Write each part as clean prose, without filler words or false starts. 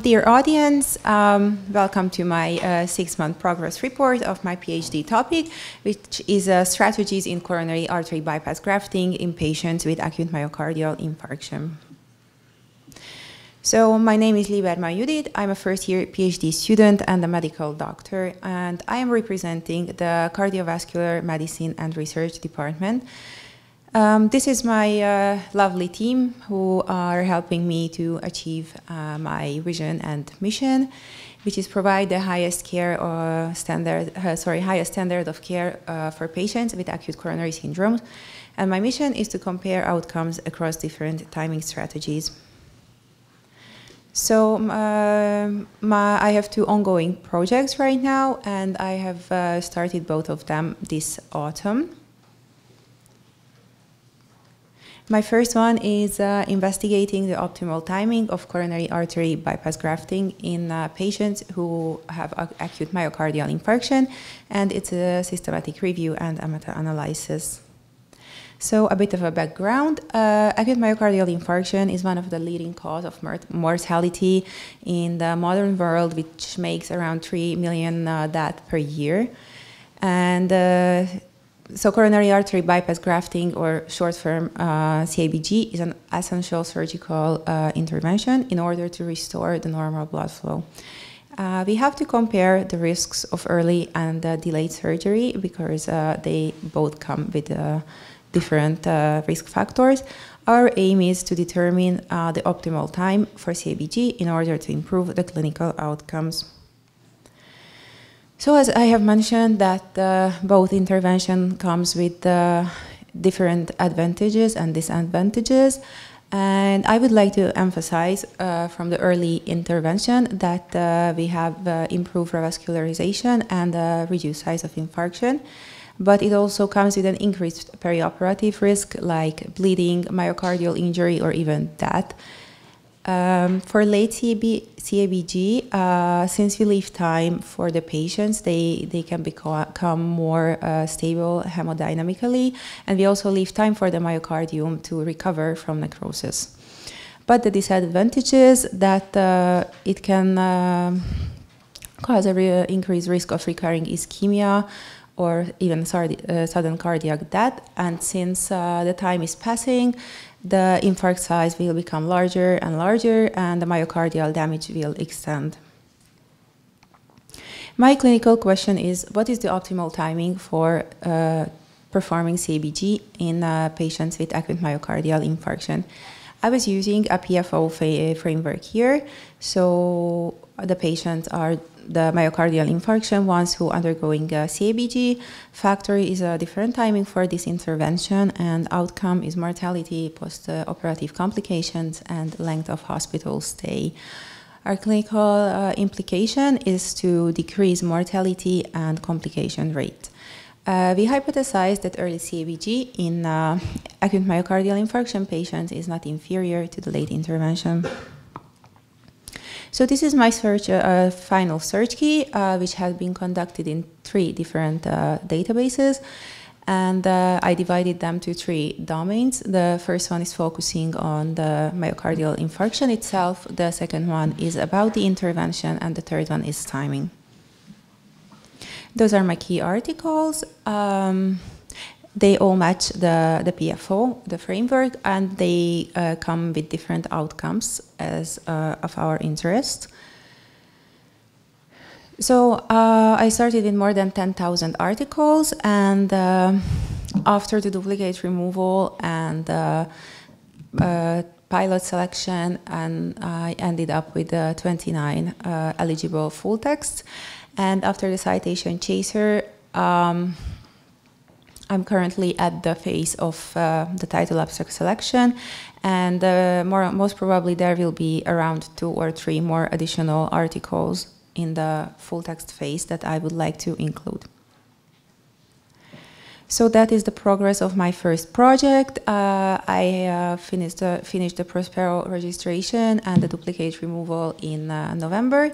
Dear audience, welcome to my 6-month progress report of my PhD topic, which is strategies in coronary artery bypass grafting in patients with acute myocardial infarction. So my name is Liebermann Judit. I'm a first-year PhD student and a medical doctor, and I am representing the Cardiovascular Medicine and Research Department. This is my lovely team who are helping me to achieve my vision and mission, which is provide the highest care highest standard of care for patients with acute coronary syndrome. And my mission is to compare outcomes across different timing strategies. So I have 2 ongoing projects right now, and I have started both of them this autumn. My first one is investigating the optimal timing of coronary artery bypass grafting in patients who have acute myocardial infarction, and it's a systematic review and a meta-analysis. So a bit of a background. Acute myocardial infarction is one of the leading cause of mortality in the modern world, which makes around 3 million deaths per year. And so coronary artery bypass grafting, or short-term CABG, is an essential surgical intervention in order to restore the normal blood flow. We have to compare the risks of early and delayed surgery because they both come with different risk factors. Our aim is to determine the optimal time for CABG in order to improve the clinical outcomes. So as I have mentioned that both intervention comes with different advantages and disadvantages, and I would like to emphasize from the early intervention that we have improved revascularization and reduced size of infarction, but it also comes with an increased perioperative risk like bleeding, myocardial injury, or even death. For late CABG, since we leave time for the patients, they can become more stable hemodynamically, and we also leave time for the myocardium to recover from necrosis. But the disadvantage is that it can cause an increased risk of recurring ischemia or even sudden cardiac death, and since the time is passing, the infarct size will become larger and larger, and the myocardial damage will extend. My clinical question is, what is the optimal timing for performing CABG in patients with acute myocardial infarction? I was using a PFO framework here, so the patients are the myocardial infarction ones who are undergoing CABG. Factor is a different timing for this intervention, and outcome is mortality, post-operative complications, and length of hospital stay. Our clinical implication is to decrease mortality and complication rate. We hypothesize that early CABG in acute myocardial infarction patients is not inferior to the late intervention. So this is my final search key, which has been conducted in 3 different databases, and I divided them to 3 domains. The first one is focusing on the myocardial infarction itself, the second one is about the intervention, and the third one is timing. Those are my key articles. They all match the PFO, the framework, and they come with different outcomes as of our interest. So I started with more than 10,000 articles, and after the duplicate removal and pilot selection, and I ended up with 29 eligible full texts. And after the citation chaser, I'm currently at the phase of the title abstract selection, and most probably there will be around 2 or 3 more additional articles in the full text phase that I would like to include. So that is the progress of my first project. I finished the Prospero registration and the duplicate removal in November.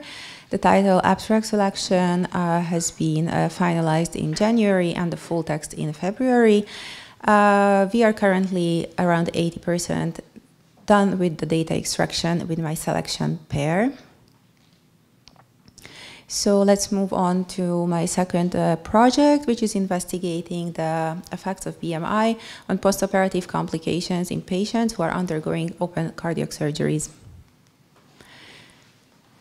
The title abstract selection has been finalized in January and the full text in February. We are currently around 80% done with the data extraction with my selection pair. So let's move on to my second project, which is investigating the effects of BMI on postoperative complications in patients who are undergoing open cardiac surgeries.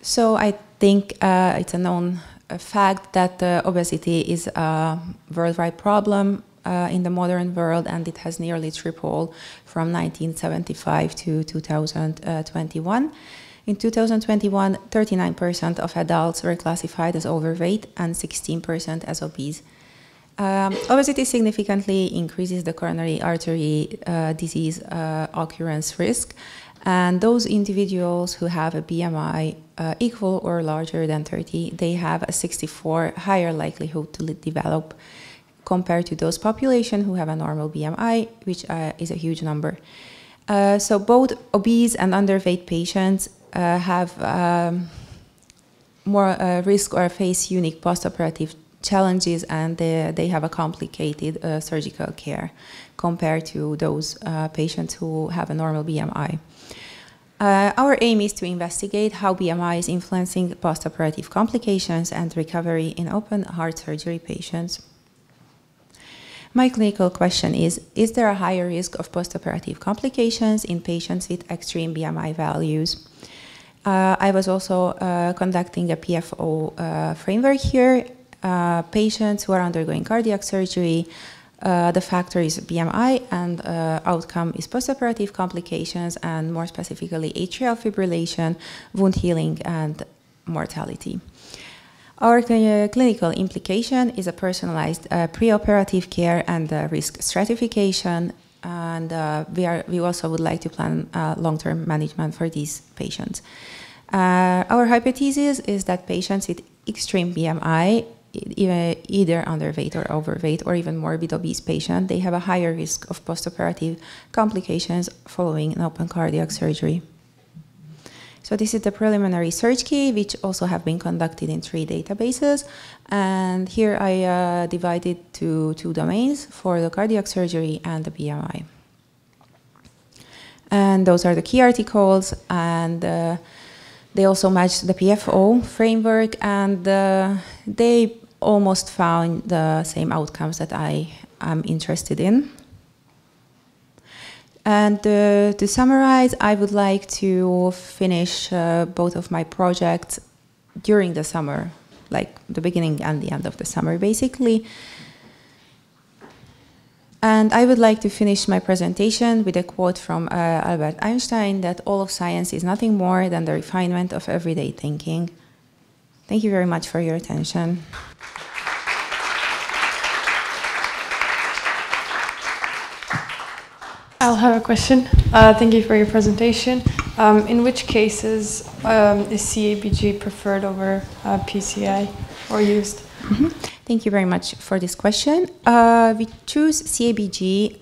So I think it's a known fact that obesity is a worldwide problem in the modern world, and it has nearly tripled from 1975 to 2021. In 2021, 39% of adults were classified as overweight and 16% as obese. Obesity significantly increases the coronary artery disease occurrence risk, and those individuals who have a BMI equal or larger than 30, they have a 64 higher likelihood to develop compared to those population who have a normal BMI, which is a huge number. So both obese and underweight patients have more risk or face unique postoperative challenges, and they have a complicated surgical care compared to those patients who have a normal BMI. Our aim is to investigate how BMI is influencing postoperative complications and recovery in open heart surgery patients. My clinical question is there a higher risk of postoperative complications in patients with extreme BMI values? I was also conducting a PFO framework here. Patients who are undergoing cardiac surgery, the factor is BMI, and outcome is postoperative complications, and more specifically atrial fibrillation, wound healing, and mortality. Our clinical implication is a personalized preoperative care and risk stratification, and we also would like to plan long-term management for these patients. Our hypothesis is that patients with extreme BMI, either underweight or overweight, or even morbid obese patient, they have a higher risk of postoperative complications following an open cardiac surgery. So this is the preliminary search key, which also have been conducted in 3 databases. And here I divided to 2 domains for the cardiac surgery and the BMI. And those are the key articles, and they also match the PFO framework, and they almost found the same outcomes that I am interested in. And to summarize, I would like to finish both of my projects during the summer, like the beginning and the end of the summer, basically. And I would like to finish my presentation with a quote from Albert Einstein, that all of science is nothing more than the refinement of everyday thinking. Thank you very much for your attention. I'll have a question. Thank you for your presentation. In which cases is CABG preferred over PCI or used? Mm-hmm. Thank you very much for this question. We choose CABG,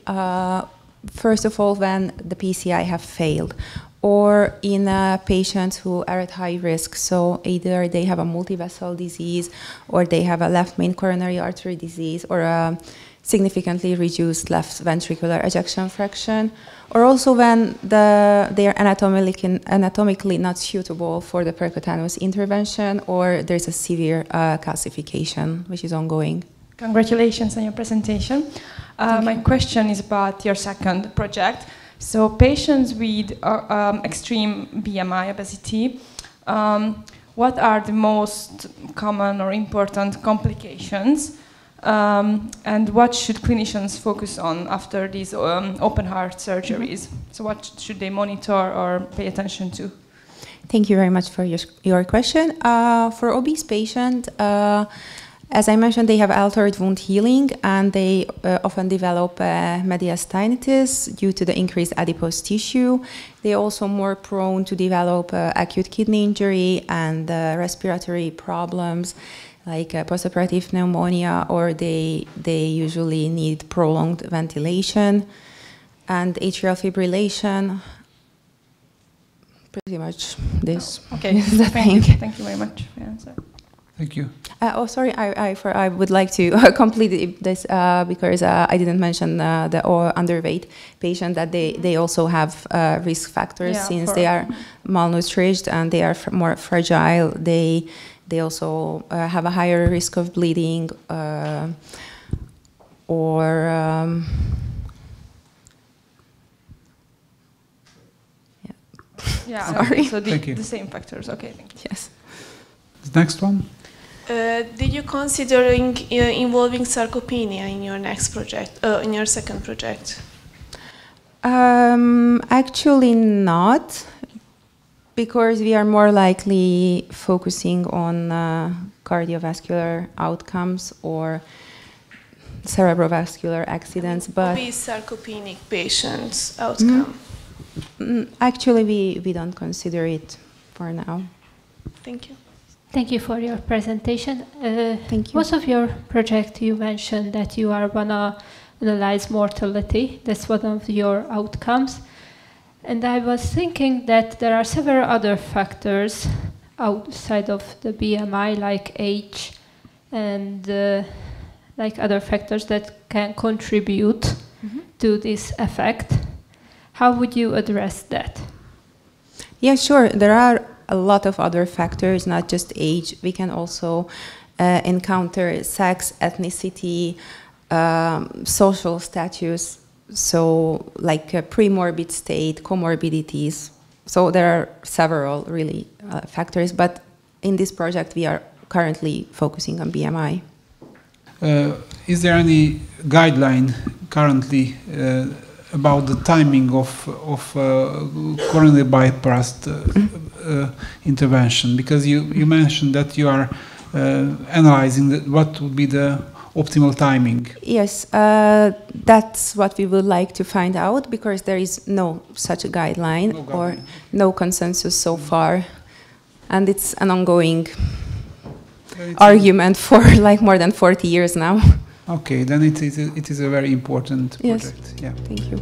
first of all, when the PCI have failed, or in patients who are at high risk. So either they have a multivessel disease, or they have a left main coronary artery disease, or a significantly reduced left ventricular ejection fraction, or also when they are anatomically not suitable for the percutaneous intervention, or there's a severe calcification, which is ongoing. Congratulations on your presentation. My question is about your second project. So patients with extreme BMI obesity, what are the most common or important complications? And what should clinicians focus on after these open heart surgeries? So what should they monitor or pay attention to? Thank you very much for your question. For obese patients, as I mentioned, they have altered wound healing, and they often develop mediastinitis due to the increased adipose tissue. They are also more prone to develop acute kidney injury and respiratory problems, like postoperative pneumonia, or they usually need prolonged ventilation and atrial fibrillation. Pretty much this. Okay, thank you very much for your answer. Thank you. Oh, sorry, I would like to complete this because I didn't mention the underweight patient, that they also have risk factors, since they are malnourished and they are more fragile. They they also have a higher risk of bleeding or yeah. Sorry. So Thank you. the same factors. Okay. Thank you. yes. The next one. Did you considering involving sarcopenia in your next project, in your second project? Actually not, because we are more likely focusing on cardiovascular outcomes or cerebrovascular accidents. But Obese sarcopenic patients outcome. Actually, we don't consider it for now. Thank you. Thank you for your presentation. Thank you. Most of your project, you mentioned that you are gonna analyze mortality. That's one of your outcomes. And I was thinking that there are several other factors outside of the BMI, like age and like other factors that can contribute to this effect. How would you address that? Yeah, sure. There are a lot of other factors, not just age. We can also encounter sex, ethnicity, social status, so like a premorbid state, comorbidities. So there are several really factors, but in this project we are currently focusing on BMI. Is there any guideline currently about the timing of coronary bypass intervention? Because you mentioned that you are analyzing what would be the optimal timing. Yes, that's what we would like to find out, because there is no such a guideline or no consensus so far, and it's an ongoing argument for like more than 40 years now. Okay, then it is a very important project. Yes. Yeah. Thank you.